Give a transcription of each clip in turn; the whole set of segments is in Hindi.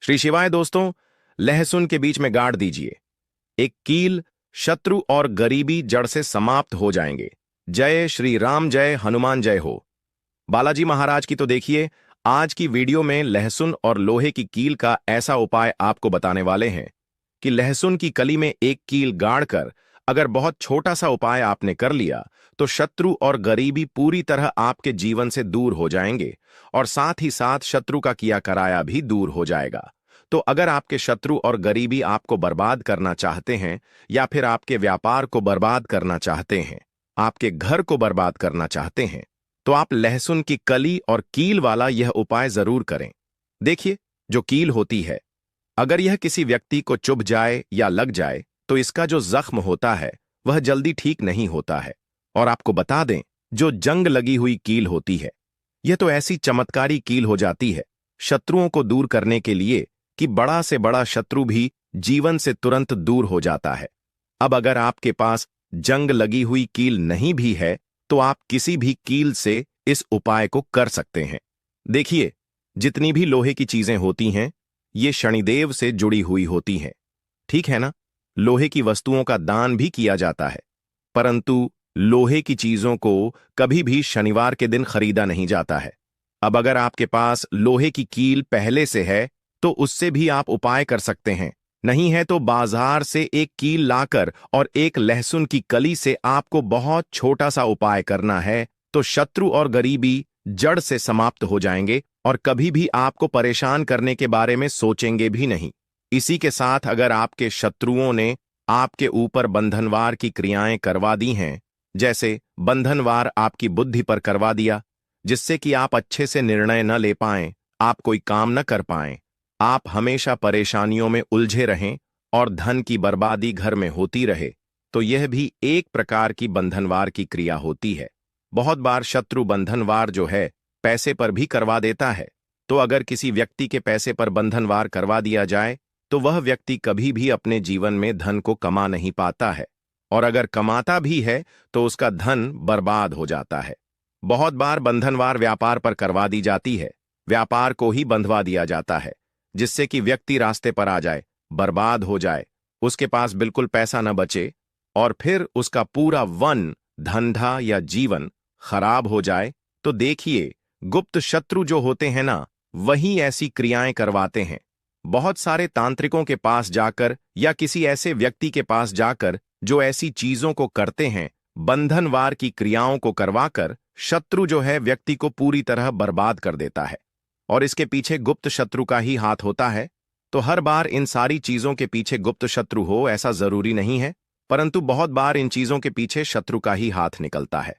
श्री शिवाय दोस्तों, लहसुन के बीच में गाड़ दीजिए। एक कील, शत्रु और गरीबी जड़ से समाप्त हो जाएंगे। जय श्री राम, जय हनुमान, जय हो। बालाजी महाराज की तो देखिए, आज की वीडियो में लहसुन और लोहे की कील का ऐसा उपाय आपको बताने वाले हैं कि लहसुन की कली में एक कील गाड़कर अगर बहुत छोटा सा उपाय आपने कर लिया तो शत्रु और गरीबी पूरी तरह आपके जीवन से दूर हो जाएंगे और साथ ही साथ शत्रु का किया कराया भी दूर हो जाएगा। तो अगर आपके शत्रु और गरीबी आपको बर्बाद करना चाहते हैं या फिर आपके व्यापार को बर्बाद करना चाहते हैं, आपके घर को बर्बाद करना चाहते हैं, तो आप लहसुन की कली और कील वाला यह उपाय जरूर करें। देखिए, जो कील होती है, अगर यह किसी व्यक्ति को चुभ जाए या लग जाए तो इसका जो जख्म होता है वह जल्दी ठीक नहीं होता है। और आपको बता दें, जो जंग लगी हुई कील होती है, यह तो ऐसी चमत्कारी कील हो जाती है शत्रुओं को दूर करने के लिए कि बड़ा से बड़ा शत्रु भी जीवन से तुरंत दूर हो जाता है। अब अगर आपके पास जंग लगी हुई कील नहीं भी है तो आप किसी भी कील से इस उपाय को कर सकते हैं। देखिए, जितनी भी लोहे की चीजें होती हैं, ये शनिदेव से जुड़ी हुई होती हैं, ठीक है ना। लोहे की वस्तुओं का दान भी किया जाता है, परंतु लोहे की चीजों को कभी भी शनिवार के दिन खरीदा नहीं जाता है। अब अगर आपके पास लोहे की कील पहले से है तो उससे भी आप उपाय कर सकते हैं। नहीं है तो बाजार से एक कील लाकर और एक लहसुन की कली से आपको बहुत छोटा सा उपाय करना है, तो शत्रु और गरीबी जड़ से समाप्त हो जाएंगे और कभी भी आपको परेशान करने के बारे में सोचेंगे भी नहीं। इसी के साथ अगर आपके शत्रुओं ने आपके ऊपर बंधनवार की क्रियाएं करवा दी हैं, जैसे बंधनवार आपकी बुद्धि पर करवा दिया, जिससे कि आप अच्छे से निर्णय न ले पाएं, आप कोई काम न कर पाएं, आप हमेशा परेशानियों में उलझे रहें और धन की बर्बादी घर में होती रहे, तो यह भी एक प्रकार की बंधनवार की क्रिया होती है। बहुत बार शत्रु बंधनवार जो है पैसे पर भी करवा देता है। तो अगर किसी व्यक्ति के पैसे पर बंधनवार करवा दिया जाए तो वह व्यक्ति कभी भी अपने जीवन में धन को कमा नहीं पाता है, और अगर कमाता भी है तो उसका धन बर्बाद हो जाता है। बहुत बार बंधनवार व्यापार पर करवा दी जाती है, व्यापार को ही बंधवा दिया जाता है, जिससे कि व्यक्ति रास्ते पर आ जाए, बर्बाद हो जाए, उसके पास बिल्कुल पैसा न बचे और फिर उसका पूरा वन, धंधा या जीवन खराब हो जाए। तो देखिए, गुप्त शत्रु जो होते हैं ना, वही ऐसी क्रियाएं करवाते हैं। बहुत सारे तांत्रिकों के पास जाकर या किसी ऐसे व्यक्ति के पास जाकर जो ऐसी चीजों को करते हैं, बंधनवार की क्रियाओं को करवाकर शत्रु जो है व्यक्ति को पूरी तरह बर्बाद कर देता है, और इसके पीछे गुप्त शत्रु का ही हाथ होता है। तो हर बार इन सारी चीजों के पीछे गुप्त शत्रु हो ऐसा जरूरी नहीं है, परंतु बहुत बार इन चीजों के पीछे शत्रु का ही हाथ निकलता है।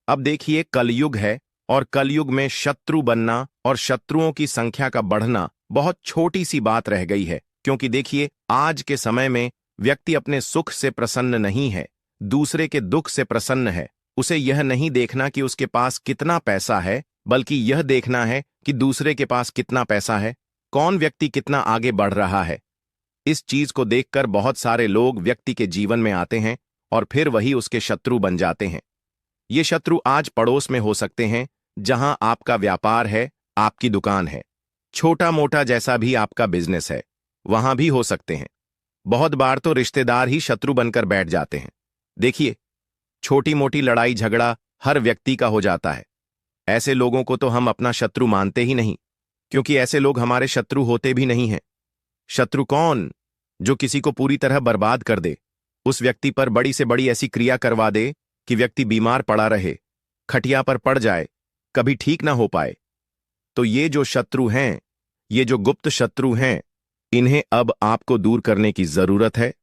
अब देखिए, कलयुग है और कलयुग में शत्रु बनना और शत्रुओं की संख्या का बढ़ना बहुत छोटी सी बात रह गई है, क्योंकि देखिए, आज के समय में व्यक्ति अपने सुख से प्रसन्न नहीं है, दूसरे के दुख से प्रसन्न है। उसे यह नहीं देखना कि उसके पास कितना पैसा है, बल्कि यह देखना है कि दूसरे के पास कितना पैसा है, कौन व्यक्ति कितना आगे बढ़ रहा है। इस चीज को देखकर बहुत सारे लोग व्यक्ति के जीवन में आते हैं और फिर वही उसके शत्रु बन जाते हैं। ये शत्रु आज पड़ोस में हो सकते हैं, जहां आपका व्यापार है, आपकी दुकान है, छोटा मोटा जैसा भी आपका बिजनेस है, वहां भी हो सकते हैं। बहुत बार तो रिश्तेदार ही शत्रु बनकर बैठ जाते हैं। देखिए, छोटी मोटी लड़ाई झगड़ा हर व्यक्ति का हो जाता है। ऐसे लोगों को तो हम अपना शत्रु मानते ही नहीं, क्योंकि ऐसे लोग हमारे शत्रु होते भी नहीं हैं। शत्रु कौन? जो किसी को पूरी तरह बर्बाद कर दे, उस व्यक्ति पर बड़ी से बड़ी ऐसी क्रिया करवा दे कि व्यक्ति बीमार पड़ा रहे, खटिया पर पड़ जाए, कभी ठीक ना हो पाए। तो ये जो शत्रु हैं, ये जो गुप्त शत्रु हैं, इन्हें अब आपको दूर करने की जरूरत है।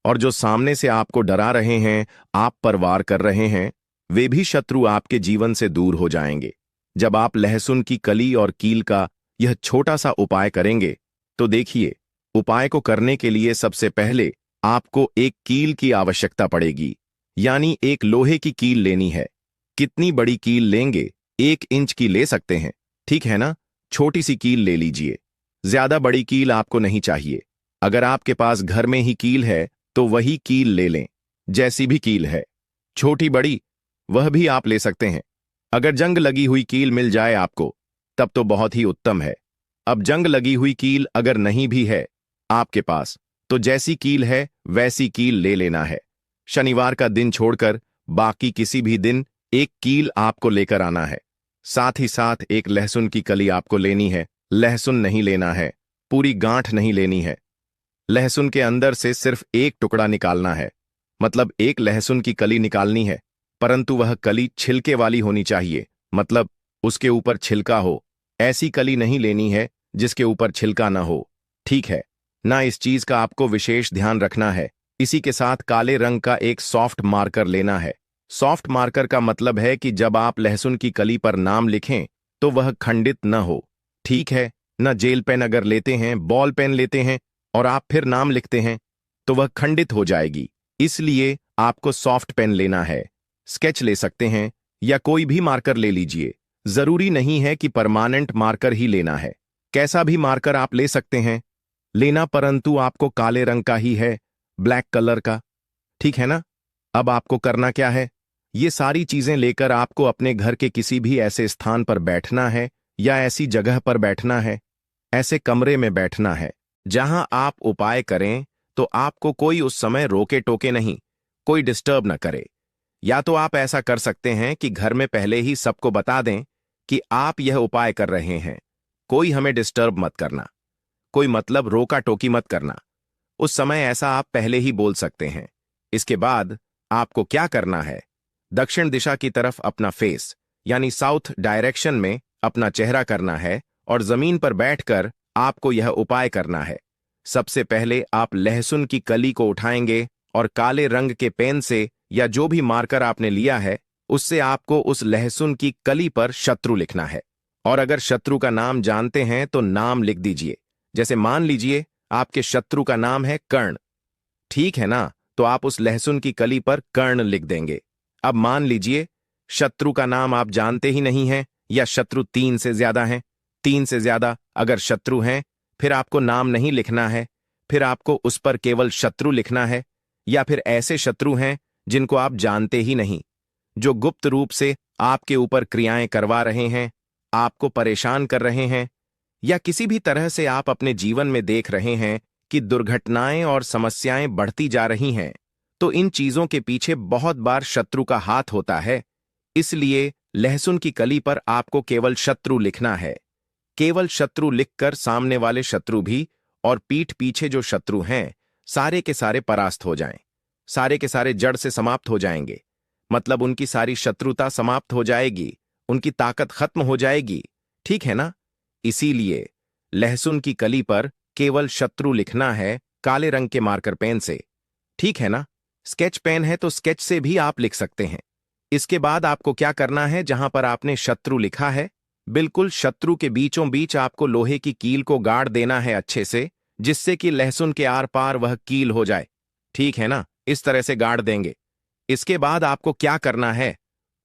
और जो सामने से आपको डरा रहे हैं, आप पर वार कर रहे हैं, वे भी शत्रु आपके जीवन से दूर हो जाएंगे। जब आप लहसुन की कली और कील का यह छोटा सा उपाय करेंगे, तो देखिए, उपाय को करने के लिए सबसे पहले आपको एक कील की आवश्यकता पड़ेगी, यानी एक लोहे की कील लेनी है। कितनी बड़ी कील लेंगे? 1 इंच की ले सकते हैं, ठीक है ना। छोटी सी कील ले लीजिए, ज्यादा बड़ी कील आपको नहीं चाहिए। अगर आपके पास घर में ही कील है तो वही कील ले लें, जैसी भी कील है, छोटी बड़ी वह भी आप ले सकते हैं। अगर जंग लगी हुई कील मिल जाए आपको, तब तो बहुत ही उत्तम है। अब जंग लगी हुई कील अगर नहीं भी है आपके पास, तो जैसी कील है वैसी कील ले लेना है। शनिवार का दिन छोड़कर बाकी किसी भी दिन एक कील आपको लेकर आना है। साथ ही साथ एक लहसुन की कली आपको लेनी है। लहसुन नहीं लेना है, पूरी गांठ नहीं लेनी है। लहसुन के अंदर से सिर्फ एक टुकड़ा निकालना है, मतलब एक लहसुन की कली निकालनी है, परंतु वह कली छिलके वाली होनी चाहिए, मतलब उसके ऊपर छिलका हो। ऐसी कली नहीं लेनी है जिसके ऊपर छिलका ना हो, ठीक है ना। इस चीज का आपको विशेष ध्यान रखना है। इसी के साथ काले रंग का एक सॉफ्ट मार्कर लेना है। सॉफ्ट मार्कर का मतलब है कि जब आप लहसुन की कली पर नाम लिखें तो वह खंडित न हो, ठीक है ना। जेल पेन अगर लेते हैं, बॉल पेन लेते हैं और आप फिर नाम लिखते हैं तो वह खंडित हो जाएगी। इसलिए आपको सॉफ्ट पेन लेना है। स्केच ले सकते हैं या कोई भी मार्कर ले लीजिए, जरूरी नहीं है कि परमानेंट मार्कर ही लेना है। कैसा भी मार्कर आप ले सकते हैं लेना, परंतु आपको काले रंग का ही है, ब्लैक कलर का, ठीक है ना। अब आपको करना क्या है, ये सारी चीजें लेकर आपको अपने घर के किसी भी ऐसे स्थान पर बैठना है या ऐसी जगह पर बैठना है, ऐसे कमरे में बैठना है जहां आप उपाय करें तो आपको कोई उस समय रोके टोके नहीं, कोई डिस्टर्ब ना करे। या तो आप ऐसा कर सकते हैं कि घर में पहले ही सबको बता दें कि आप यह उपाय कर रहे हैं, कोई हमें डिस्टर्ब मत करना, कोई मतलब रोका टोकी मत करना। उस समय ऐसा आप पहले ही बोल सकते हैं। इसके बाद आपको क्या करना है, दक्षिण दिशा की तरफ अपना फेस यानी साउथ डायरेक्शन में अपना चेहरा करना है और जमीन पर बैठकर आपको यह उपाय करना है। सबसे पहले आप लहसुन की कली को उठाएंगे और काले रंग के पेन से या जो भी मार्कर आपने लिया है उससे आपको उस लहसुन की कली पर शत्रु लिखना है। और अगर शत्रु का नाम जानते हैं तो नाम लिख दीजिए। जैसे मान लीजिए आपके शत्रु का नाम है कर्ण, ठीक है ना, तो आप उस लहसुन की कली पर कर्ण लिख देंगे। अब मान लीजिए शत्रु का नाम आप जानते ही नहीं हैं या शत्रु 3 से ज्यादा हैं। 3 से ज्यादा अगर शत्रु हैं फिर आपको नाम नहीं लिखना है, फिर आपको उस पर केवल शत्रु लिखना है। या फिर ऐसे शत्रु हैं जिनको आप जानते ही नहीं, जो गुप्त रूप से आपके ऊपर क्रियाएं करवा रहे हैं, आपको परेशान कर रहे हैं, या किसी भी तरह से आप अपने जीवन में देख रहे हैं कि दुर्घटनाएं और समस्याएं बढ़ती जा रही हैं, तो इन चीजों के पीछे बहुत बार शत्रु का हाथ होता है। इसलिए लहसुन की कली पर आपको केवल शत्रु लिखना है। केवल शत्रु लिखकर सामने वाले शत्रु भी और पीठ पीछे जो शत्रु हैं सारे के सारे परास्त हो जाएं, सारे के सारे जड़ से समाप्त हो जाएंगे, मतलब उनकी सारी शत्रुता समाप्त हो जाएगी, उनकी ताकत खत्म हो जाएगी, ठीक है ना। इसीलिए लहसुन की कली पर केवल शत्रु लिखना है काले रंग के मार्कर पेन से, ठीक है ना। स्केच पेन है तो स्केच से भी आप लिख सकते हैं। इसके बाद आपको क्या करना है, जहां पर आपने शत्रु लिखा है बिल्कुल शत्रु के बीचों बीच आपको लोहे की कील को गाड़ देना है अच्छे से, जिससे कि लहसुन के आर पार वह कील हो जाए, ठीक है ना। इस तरह से गाड़ देंगे। इसके बाद आपको क्या करना है,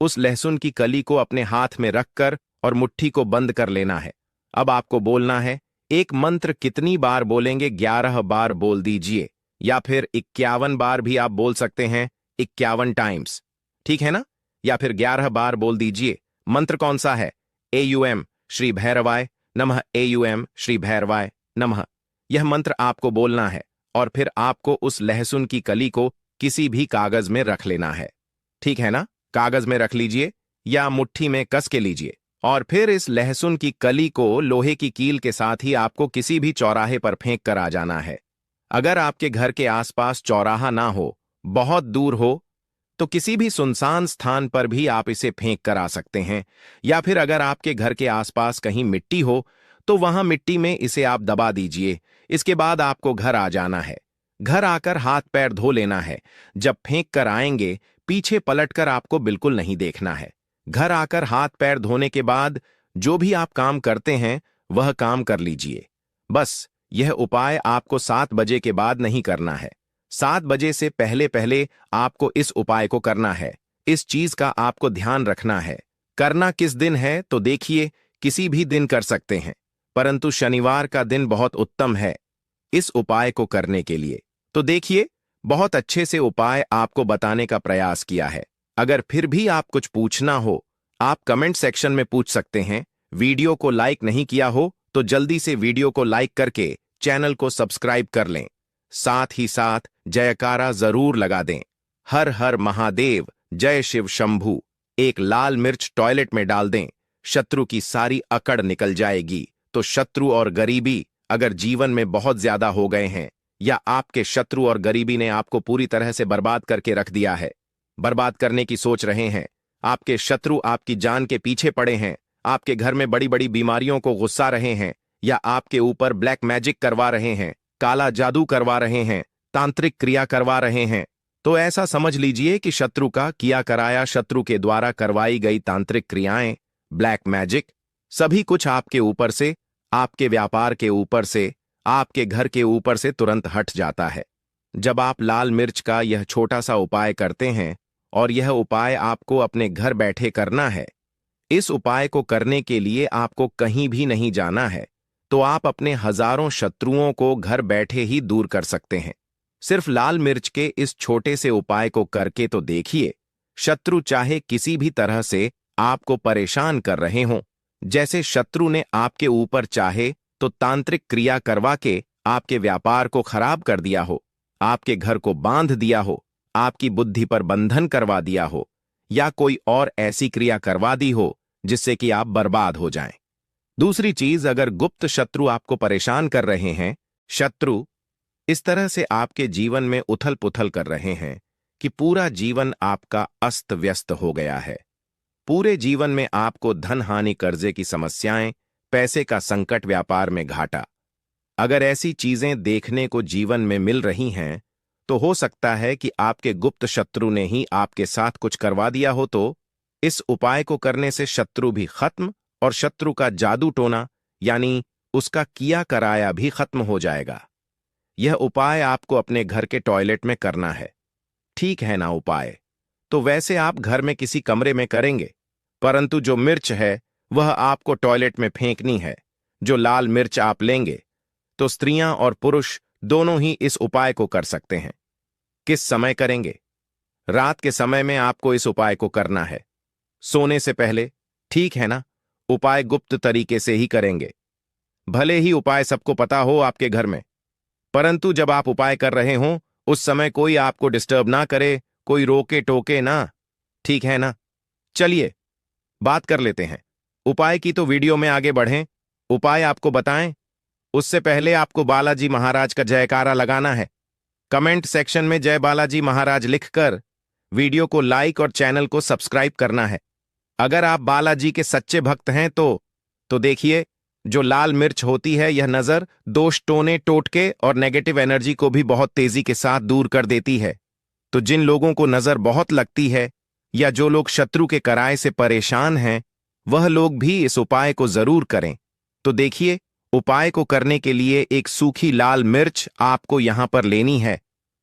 उस लहसुन की कली को अपने हाथ में रखकर और मुट्ठी को बंद कर लेना है। अब आपको बोलना है, एक मंत्र कितनी बार बोलेंगे, 11 बार बोल दीजिए, या फिर 51 बार भी आप बोल सकते हैं, 51 टाइम्स, ठीक है ना। या फिर 11 बार बोल दीजिए। मंत्र कौन सा है, एयुएम श्री भैरवाय नमः, एयुएम श्री भैरवाय नमः। यह मंत्र आपको बोलना है और फिर आपको उस लहसुन की कली को किसी भी कागज में रख लेना है, ठीक है ना। कागज में रख लीजिए या मुट्ठी में कस के लीजिए और फिर इस लहसुन की कली को लोहे की कील के साथ ही आपको किसी भी चौराहे पर फेंक कर आ जाना है। अगर आपके घर के आसपास चौराहा ना हो, बहुत दूर हो, तो किसी भी सुनसान स्थान पर भी आप इसे फेंक कर आ सकते हैं। या फिर अगर आपके घर के आसपास कहीं मिट्टी हो तो वहां मिट्टी में इसे आप दबा दीजिए। इसके बाद आपको घर आ जाना है। घर आकर हाथ पैर धो लेना है। जब फेंक कर आएंगे पीछे पलटकर आपको बिल्कुल नहीं देखना है। घर आकर हाथ पैर धोने के बाद जो भी आप काम करते हैं वह काम कर लीजिए। बस यह उपाय आपको 7 बजे के बाद नहीं करना है। 7 बजे से पहले पहले आपको इस उपाय को करना है। इस चीज का आपको ध्यान रखना है। करना किस दिन है तो देखिए, किसी भी दिन कर सकते हैं, परंतु शनिवार का दिन बहुत उत्तम है इस उपाय को करने के लिए। तो देखिए, बहुत अच्छे से उपाय आपको बताने का प्रयास किया है। अगर फिर भी आप कुछ पूछना हो, आप कमेंट सेक्शन में पूछ सकते हैं। वीडियो को लाइक नहीं किया हो तो जल्दी से वीडियो को लाइक करके चैनल को सब्सक्राइब कर लें। साथ ही साथ जयकारा जरूर लगा दें। हर हर महादेव, जय शिव शंभू। एक लाल मिर्च टॉयलेट में डाल दें, शत्रु की सारी अकड़ निकल जाएगी। तो शत्रु और गरीबी अगर जीवन में बहुत ज्यादा हो गए हैं, या आपके शत्रु और गरीबी ने आपको पूरी तरह से बर्बाद करके रख दिया है, बर्बाद करने की सोच रहे हैं, आपके शत्रु आपकी जान के पीछे पड़े हैं, आपके घर में बड़ी बड़ी बीमारियों को गुस्सा रहे हैं, या आपके ऊपर ब्लैक मैजिक करवा रहे हैं, काला जादू करवा रहे हैं, तांत्रिक क्रिया करवा रहे हैं, तो ऐसा समझ लीजिए कि शत्रु का किया कराया, शत्रु के द्वारा करवाई गई तांत्रिक क्रियाएं, ब्लैक मैजिक, सभी कुछ आपके ऊपर से, आपके व्यापार के ऊपर से, आपके घर के ऊपर से तुरंत हट जाता है। जब आप लाल मिर्च का यह छोटा सा उपाय करते हैं, और यह उपाय आपको अपने घर बैठे करना है, इस उपाय को करने के लिए आपको कहीं भी नहीं जाना है, तो आप अपने हजारों शत्रुओं को घर बैठे ही दूर कर सकते हैं। सिर्फ लाल मिर्च के इस छोटे से उपाय को करके तो देखिए, शत्रु चाहे किसी भी तरह से आपको परेशान कर रहे हों, जैसे शत्रु ने आपके ऊपर चाहे तो तांत्रिक क्रिया करवा के आपके व्यापार को खराब कर दिया हो, आपके घर को बांध दिया हो, आपकी बुद्धि पर बंधन करवा दिया हो, या कोई और ऐसी क्रिया करवा दी हो जिससे कि आप बर्बाद हो जाएं। दूसरी चीज, अगर गुप्त शत्रु आपको परेशान कर रहे हैं, शत्रु इस तरह से आपके जीवन में उथल पुथल कर रहे हैं कि पूरा जीवन आपका अस्त व्यस्त हो गया है, पूरे जीवन में आपको धन हानि, कर्जे की समस्याएं, पैसे का संकट, व्यापार में घाटा, अगर ऐसी चीजें देखने को जीवन में मिल रही हैं, तो हो सकता है कि आपके गुप्त शत्रु ने ही आपके साथ कुछ करवा दिया हो। तो इस उपाय को करने से शत्रु भी खत्म और शत्रु का जादू टोना यानी उसका किया कराया भी खत्म हो जाएगा। यह उपाय आपको अपने घर के टॉयलेट में करना है, ठीक है ना उपाय? तो वैसे आप घर में किसी कमरे में करेंगे, परंतु जो मिर्च है वह आपको टॉयलेट में फेंकनी है। जो लाल मिर्च आप लेंगे, तो स्त्रियां और पुरुष दोनों ही इस उपाय को कर सकते हैं। किस समय करेंगे? रात के समय में आपको इस उपाय को करना है, सोने से पहले, ठीक है ना? उपाय गुप्त तरीके से ही करेंगे। भले ही उपाय सबको पता हो आपके घर में, परंतु जब आप उपाय कर रहे हों उस समय कोई आपको डिस्टर्ब ना करे, कोई रोके टोके ना, ठीक है ना? चलिए बात कर लेते हैं उपाय की। तो वीडियो में आगे बढ़ें, उपाय आपको बताएं उससे पहले आपको बालाजी महाराज का जयकारा लगाना है। कमेंट सेक्शन में जय बालाजी महाराज लिखकर वीडियो को लाइक और चैनल को सब्सक्राइब करना है। अगर आप बालाजी के सच्चे भक्त हैं तो देखिए, जो लाल मिर्च होती है यह नजर, दोष, टोने टोटके और नेगेटिव एनर्जी को भी बहुत तेजी के साथ दूर कर देती है। तो जिन लोगों को नजर बहुत लगती है या जो लोग शत्रु के कराए से परेशान हैं, वह लोग भी इस उपाय को जरूर करें। तो देखिए, उपाय को करने के लिए एक सूखी लाल मिर्च आपको यहां पर लेनी है।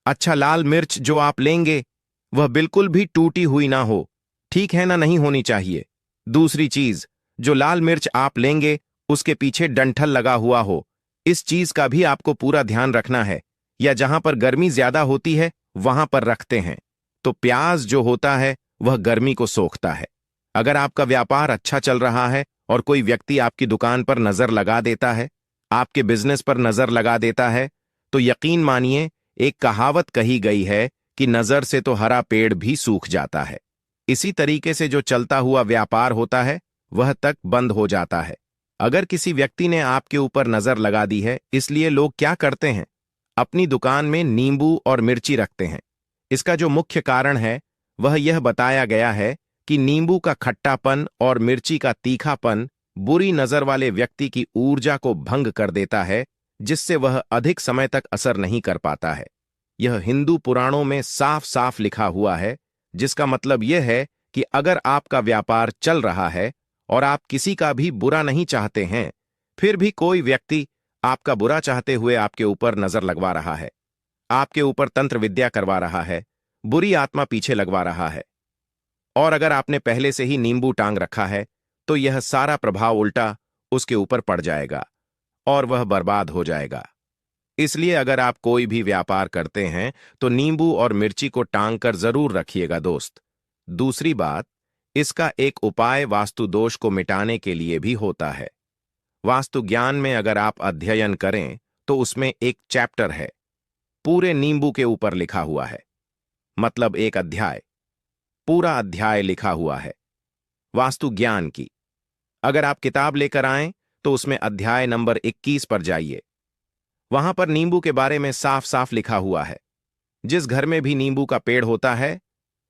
अच्छा, लाल मिर्च जो आप लेंगे वह बिल्कुल भी टूटी हुई ना हो, ठीक है ना? नहीं होनी चाहिए। दूसरी चीज, जो लाल मिर्च आप लेंगे उसके पीछे डंठल लगा हुआ हो, इस चीज का भी आपको पूरा ध्यान रखना है। या जहां पर गर्मी ज्यादा होती है वहां पर रखते हैं, तो प्याज जो होता है वह गर्मी को सोखता है। अगर आपका व्यापार अच्छा चल रहा है और कोई व्यक्ति आपकी दुकान पर नजर लगा देता है, आपके बिजनेस पर नजर लगा देता है, तो यकीन मानिए, एक कहावत कही गई है कि नजर से तो हरा पेड़ भी सूख जाता है। इसी तरीके से जो चलता हुआ व्यापार होता है वह तक बंद हो जाता है। अगर किसी व्यक्ति ने आपके ऊपर नजर लगा दी है, इसलिए लोग क्या करते हैं, अपनी दुकान में नींबू और मिर्ची रखते हैं। इसका जो मुख्य कारण है वह यह बताया गया है कि नींबू का खट्टापन और मिर्ची का तीखापन बुरी नजर वाले व्यक्ति की ऊर्जा को भंग कर देता है, जिससे वह अधिक समय तक असर नहीं कर पाता है। यह हिंदू पुराणों में साफ साफ लिखा हुआ है, जिसका मतलब यह है कि अगर आपका व्यापार चल रहा है और आप किसी का भी बुरा नहीं चाहते हैं, फिर भी कोई व्यक्ति आपका बुरा चाहते हुए आपके ऊपर नजर लगवा रहा है, आपके ऊपर तंत्र विद्या करवा रहा है, बुरी आत्मा पीछे लगवा रहा है, और अगर आपने पहले से ही नींबू टांग रखा है, तो यह सारा प्रभाव उल्टा उसके ऊपर पड़ जाएगा और वह बर्बाद हो जाएगा। इसलिए अगर आप कोई भी व्यापार करते हैं तो नींबू और मिर्ची को टांग कर जरूर रखिएगा दोस्त। दूसरी बात, इसका एक उपाय वास्तु दोष को मिटाने के लिए भी होता है। वास्तु ज्ञान में अगर आप अध्ययन करें तो उसमें एक चैप्टर है, पूरे नींबू के ऊपर लिखा हुआ है। मतलब एक अध्याय, पूरा अध्याय लिखा हुआ है वास्तु ज्ञान की। अगर आप किताब लेकर आएं तो उसमें अध्याय नंबर 21 पर जाइए। वहां पर नींबू के बारे में साफ साफ लिखा हुआ है। जिस घर में भी नींबू का पेड़ होता है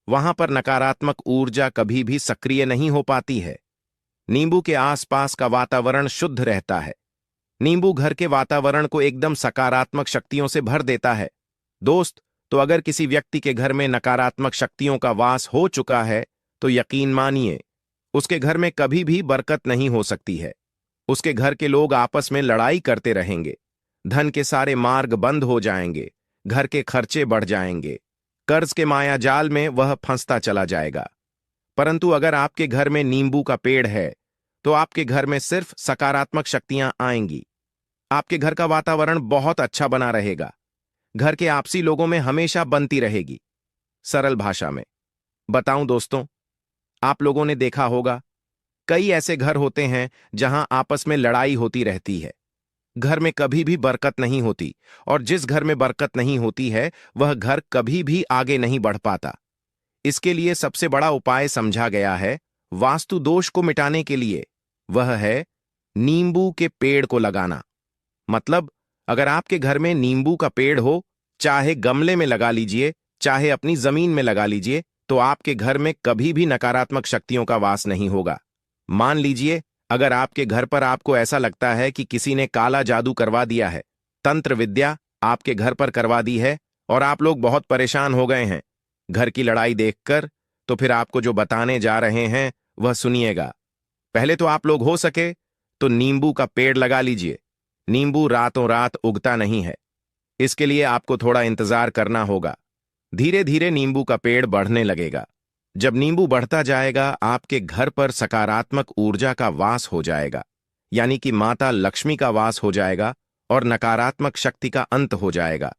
वहां पर नकारात्मक ऊर्जा कभी भी सक्रिय नहीं हो पाती है। नींबू के आसपास का वातावरण शुद्ध रहता है। नींबू घर के वातावरण को एकदम सकारात्मक शक्तियों से भर देता है। दोस्त, तो अगर किसी व्यक्ति के घर में नकारात्मक शक्तियों का वास हो चुका है तो यकीन मानिए उसके घर में कभी भी बरकत नहीं हो सकती है। उसके घर के लोग आपस में लड़ाई करते रहेंगे, धन के सारे मार्ग बंद हो जाएंगे, घर के खर्चे बढ़ जाएंगे, कर्ज के माया जाल में वह फंसता चला जाएगा। परंतु अगर आपके घर में नींबू का पेड़ है तो आपके घर में सिर्फ सकारात्मक शक्तियां आएंगी। आपके घर का वातावरण बहुत अच्छा बना रहेगा। घर के आपसी लोगों में हमेशा बनती रहेगी। सरल भाषा में बताऊं दोस्तों, आप लोगों ने देखा होगा कई ऐसे घर होते हैं जहां आपस में लड़ाई होती रहती है। घर में कभी भी बरकत नहीं होती, और जिस घर में बरकत नहीं होती है वह घर कभी भी आगे नहीं बढ़ पाता। इसके लिए सबसे बड़ा उपाय समझा गया है वास्तु दोष को मिटाने के लिए, वह है नींबू के पेड़ को लगाना। मतलब अगर आपके घर में नींबू का पेड़ हो, चाहे गमले में लगा लीजिए, चाहे अपनी जमीन में लगा लीजिए, तो आपके घर में कभी भी नकारात्मक शक्तियों का वास नहीं होगा। मान लीजिए अगर आपके घर पर आपको ऐसा लगता है कि किसी ने काला जादू करवा दिया है, तंत्र विद्या आपके घर पर करवा दी है और आप लोग बहुत परेशान हो गए हैं घर की लड़ाई देखकर, तो फिर आपको जो बताने जा रहे हैं वह सुनिएगा। पहले तो आप लोग हो सके तो नींबू का पेड़ लगा लीजिए। नींबू रातों रात उगता नहीं है, इसके लिए आपको थोड़ा इंतजार करना होगा। धीरे धीरे नींबू का पेड़ बढ़ने लगेगा। जब नींबू बढ़ता जाएगा आपके घर पर सकारात्मक ऊर्जा का वास हो जाएगा, यानी कि माता लक्ष्मी का वास हो जाएगा और नकारात्मक शक्ति का अंत हो जाएगा।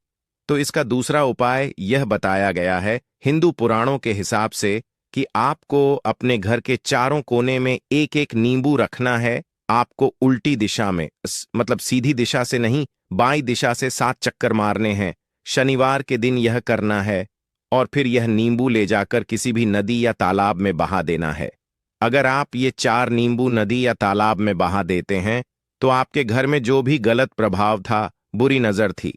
तो इसका दूसरा उपाय यह बताया गया है हिंदू पुराणों के हिसाब से कि आपको अपने घर के चारों कोने में एक एक नींबू रखना है। आपको उल्टी दिशा में, मतलब सीधी दिशा से नहीं, बाईं दिशा से 7 चक्कर मारने हैं। शनिवार के दिन यह करना है और फिर यह नींबू ले जाकर किसी भी नदी या तालाब में बहा देना है। अगर आप ये 4 नींबू नदी या तालाब में बहा देते हैं तो आपके घर में जो भी गलत प्रभाव था, बुरी नजर थी,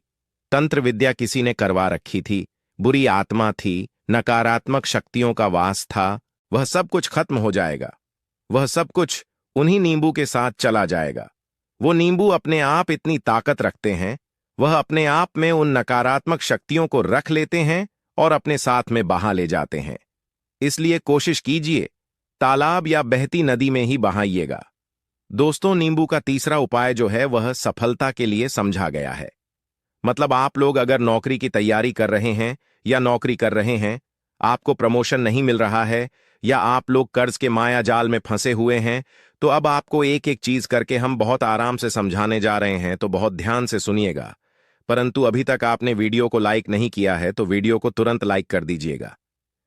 तंत्र विद्या किसी ने करवा रखी थी, बुरी आत्मा थी, नकारात्मक शक्तियों का वास था, वह सब कुछ खत्म हो जाएगा। वह सब कुछ उन्हीं नींबू के साथ चला जाएगा। वो नींबू अपने आप इतनी ताकत रखते हैं, वह अपने आप में उन नकारात्मक शक्तियों को रख लेते हैं और अपने साथ में बहा ले जाते हैं। इसलिए कोशिश कीजिए तालाब या बहती नदी में ही बहाइएगा। दोस्तों, नींबू का तीसरा उपाय जो है वह सफलता के लिए समझा गया है। मतलब आप लोग अगर नौकरी की तैयारी कर रहे हैं या नौकरी कर रहे हैं, आपको प्रमोशन नहीं मिल रहा है, या आप लोग कर्ज के माया जाल में फंसे हुए हैं, तो अब आपको एक एक चीज करके हम बहुत आराम से समझाने जा रहे हैं, तो बहुत ध्यान से सुनिएगा। परंतु अभी तक आपने वीडियो को लाइक नहीं किया है तो वीडियो को तुरंत लाइक कर दीजिएगा।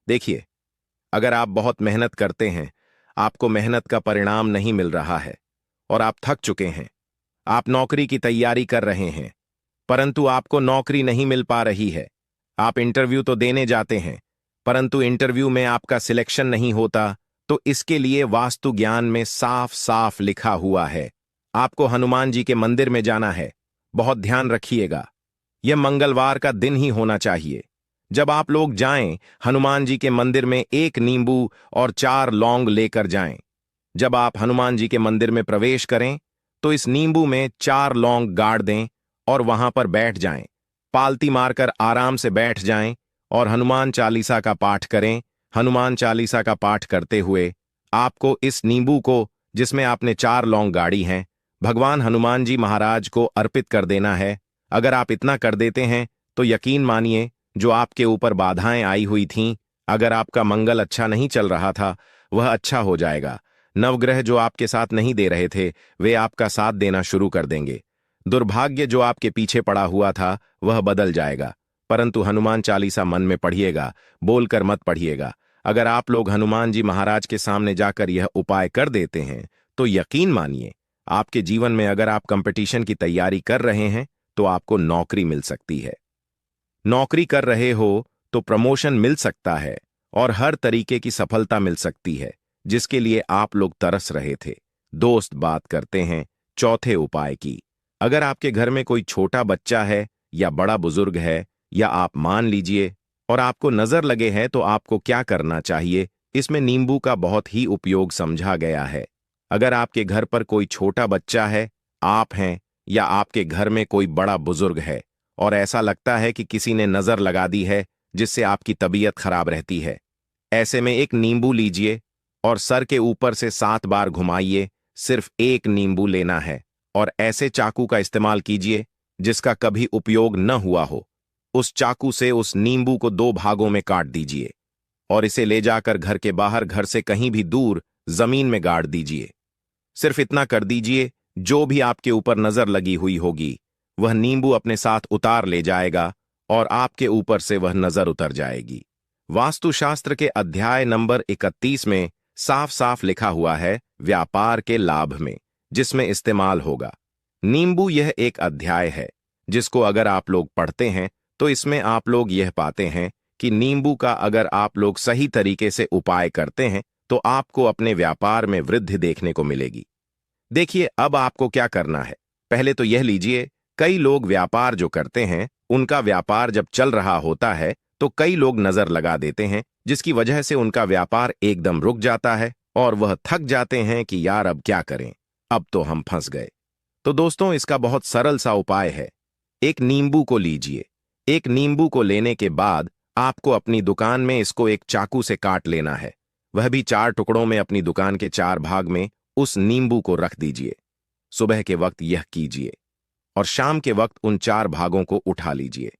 देखिए, अगर आप बहुत मेहनत करते हैं, आपको मेहनत का परिणाम नहीं मिल रहा है और आप थक चुके हैं, आप नौकरी की तैयारी कर रहे हैं परंतु आपको नौकरी नहीं मिल पा रही है, आप इंटरव्यू तो देने जाते हैं परंतु इंटरव्यू में आपका सिलेक्शन नहीं होता, तो इसके लिए वास्तु ज्ञान में साफ साफ लिखा हुआ है आपको हनुमान जी के मंदिर में जाना है। बहुत ध्यान रखिएगा, यह मंगलवार का दिन ही होना चाहिए। जब आप लोग जाएं, हनुमान जी के मंदिर में 1 नींबू और 4 लौंग लेकर जाएं। जब आप हनुमान जी के मंदिर में प्रवेश करें तो इस नींबू में 4 लौंग गाड़ दें और वहां पर बैठ जाएं। पालती मारकर आराम से बैठ जाएं और हनुमान चालीसा का पाठ करें। हनुमान चालीसा का पाठ करते हुए आपको इस नींबू को, जिसमें आपने 4 लौंग गाड़ी हैं, भगवान हनुमान जी महाराज को अर्पित कर देना है। अगर आप इतना कर देते हैं तो यकीन मानिए जो आपके ऊपर बाधाएं आई हुई थीं, अगर आपका मंगल अच्छा नहीं चल रहा था, वह अच्छा हो जाएगा। नवग्रह जो आपके साथ नहीं दे रहे थे वे आपका साथ देना शुरू कर देंगे। दुर्भाग्य जो आपके पीछे पड़ा हुआ था वह बदल जाएगा। परंतु हनुमान चालीसा मन में पढ़िएगा, बोलकर मत पढ़िएगा। अगर आप लोग हनुमान जी महाराज के सामने जाकर यह उपाय कर देते हैं तो यकीन मानिए आपके जीवन में अगर आप कंपटीशन की तैयारी कर रहे हैं तो आपको नौकरी मिल सकती है। नौकरी कर रहे हो तो प्रमोशन मिल सकता है और हर तरीके की सफलता मिल सकती है जिसके लिए आप लोग तरस रहे थे। दोस्त बात करते हैं चौथे उपाय की। अगर आपके घर में कोई छोटा बच्चा है या बड़ा बुजुर्ग है या आप मान लीजिए और आपको नजर लगे हैं तो आपको क्या करना चाहिए, इसमें नींबू का बहुत ही उपयोग समझा गया है। अगर आपके घर पर कोई छोटा बच्चा है, आप हैं या आपके घर में कोई बड़ा बुजुर्ग है और ऐसा लगता है कि किसी ने नजर लगा दी है जिससे आपकी तबीयत खराब रहती है, ऐसे में एक नींबू लीजिए और सर के ऊपर से 7 बार घुमाइए। सिर्फ एक नींबू लेना है और ऐसे चाकू का इस्तेमाल कीजिए जिसका कभी उपयोग न हुआ हो। उस चाकू से उस नींबू को 2 भागों में काट दीजिए और इसे ले जाकर घर के बाहर, घर से कहीं भी दूर जमीन में गाड़ दीजिए। सिर्फ इतना कर दीजिए, जो भी आपके ऊपर नजर लगी हुई होगी वह नींबू अपने साथ उतार ले जाएगा और आपके ऊपर से वह नजर उतर जाएगी। वास्तुशास्त्र के अध्याय नंबर 31 में साफ साफ लिखा हुआ है व्यापार के लाभ में, जिसमें इस्तेमाल होगा नींबू। यह एक अध्याय है जिसको अगर आप लोग पढ़ते हैं तो इसमें आप लोग यह पाते हैं कि नींबू का अगर आप लोग सही तरीके से उपाय करते हैं तो आपको अपने व्यापार में वृद्धि देखने को मिलेगी। देखिए, अब आपको क्या करना है। पहले तो यह लीजिए, कई लोग व्यापार जो करते हैं उनका व्यापार जब चल रहा होता है तो कई लोग नजर लगा देते हैं जिसकी वजह से उनका व्यापार एकदम रुक जाता है और वह थक जाते हैं कि यार अब क्या करें, अब तो हम फंस गए। तो दोस्तों, इसका बहुत सरल सा उपाय है। एक नींबू को लीजिए। एक नींबू को लेने के बाद आपको अपनी दुकान में इसको एक चाकू से काट लेना है, वह भी 4 टुकड़ों में। अपनी दुकान के 4 भाग में उस नींबू को रख दीजिए। सुबह के वक्त यह कीजिए और शाम के वक्त उन 4 भागों को उठा लीजिए।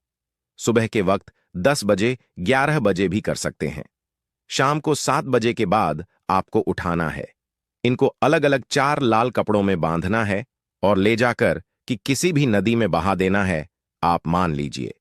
सुबह के वक्त 10 बजे, 11 बजे भी कर सकते हैं। शाम को 7 बजे के बाद आपको उठाना है। इनको अलग अलग 4 लाल कपड़ों में बांधना है और ले जाकर कि किसी भी नदी में बहा देना है। आप मान लीजिए,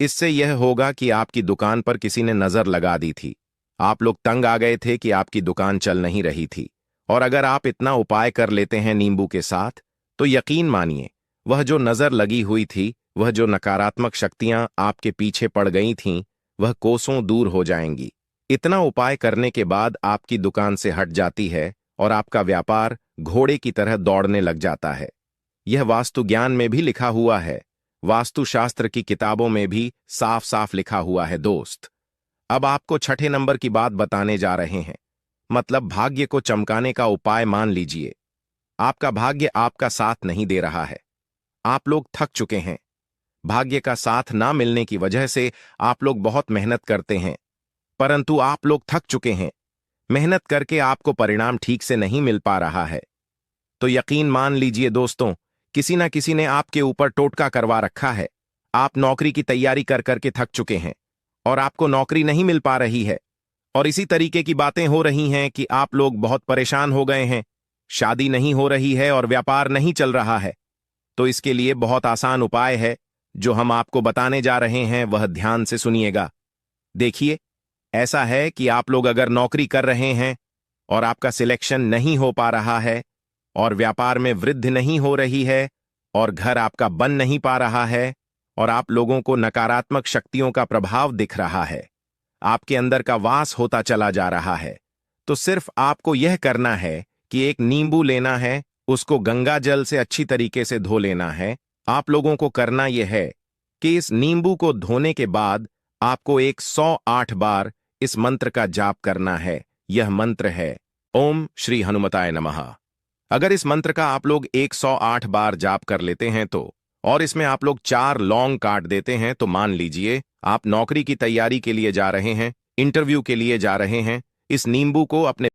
इससे यह होगा कि आपकी दुकान पर किसी ने नजर लगा दी थी, आप लोग तंग आ गए थे कि आपकी दुकान चल नहीं रही थी। और अगर आप इतना उपाय कर लेते हैं नींबू के साथ तो यकीन मानिए, वह जो नजर लगी हुई थी, वह जो नकारात्मक शक्तियां आपके पीछे पड़ गई थीं, वह कोसों दूर हो जाएंगी। इतना उपाय करने के बाद आपकी दुकान से हट जाती है और आपका व्यापार घोड़े की तरह दौड़ने लग जाता है। यह वास्तु ज्ञान में भी लिखा हुआ है, वास्तुशास्त्र की किताबों में भी साफ साफ लिखा हुआ है। दोस्त, अब आपको छठे नंबर की बात बताने जा रहे हैं, मतलब भाग्य को चमकाने का उपाय। मान लीजिए आपका भाग्य आपका साथ नहीं दे रहा है, आप लोग थक चुके हैं। भाग्य का साथ ना मिलने की वजह से आप लोग बहुत मेहनत करते हैं, परंतु आप लोग थक चुके हैं। मेहनत करके आपको परिणाम ठीक से नहीं मिल पा रहा है। तो यकीन मान लीजिए दोस्तों, किसी ना किसी ने आपके ऊपर टोटका करवा रखा है। आप नौकरी की तैयारी कर करके थक चुके हैं और आपको नौकरी नहीं मिल पा रही है। और इसी तरीके की बातें हो रही हैं कि आप लोग बहुत परेशान हो गए हैं, शादी नहीं हो रही है और व्यापार नहीं चल रहा है। तो इसके लिए बहुत आसान उपाय है जो हम आपको बताने जा रहे हैं, वह ध्यान से सुनिएगा। देखिए, ऐसा है कि आप लोग अगर नौकरी कर रहे हैं और आपका सिलेक्शन नहीं हो पा रहा है और व्यापार में वृद्धि नहीं हो रही है और घर आपका बन नहीं पा रहा है और आप लोगों को नकारात्मक शक्तियों का प्रभाव दिख रहा है, आपके अंदर का वास होता चला जा रहा है, तो सिर्फ आपको यह करना है कि एक नींबू लेना है, उसको गंगा जल से अच्छी तरीके से धो लेना है। आप लोगों को करना यह है कि इस नींबू को धोने के बाद आपको 108 बार इस मंत्र का जाप करना है। यह मंत्र है ओम श्री हनुमताय नमः। अगर इस मंत्र का आप लोग 108 बार जाप कर लेते हैं तो, और इसमें आप लोग 4 लौंग काट देते हैं, तो मान लीजिए आप नौकरी की तैयारी के लिए जा रहे हैं, इंटरव्यू के लिए जा रहे हैं। इस नींबू को अपने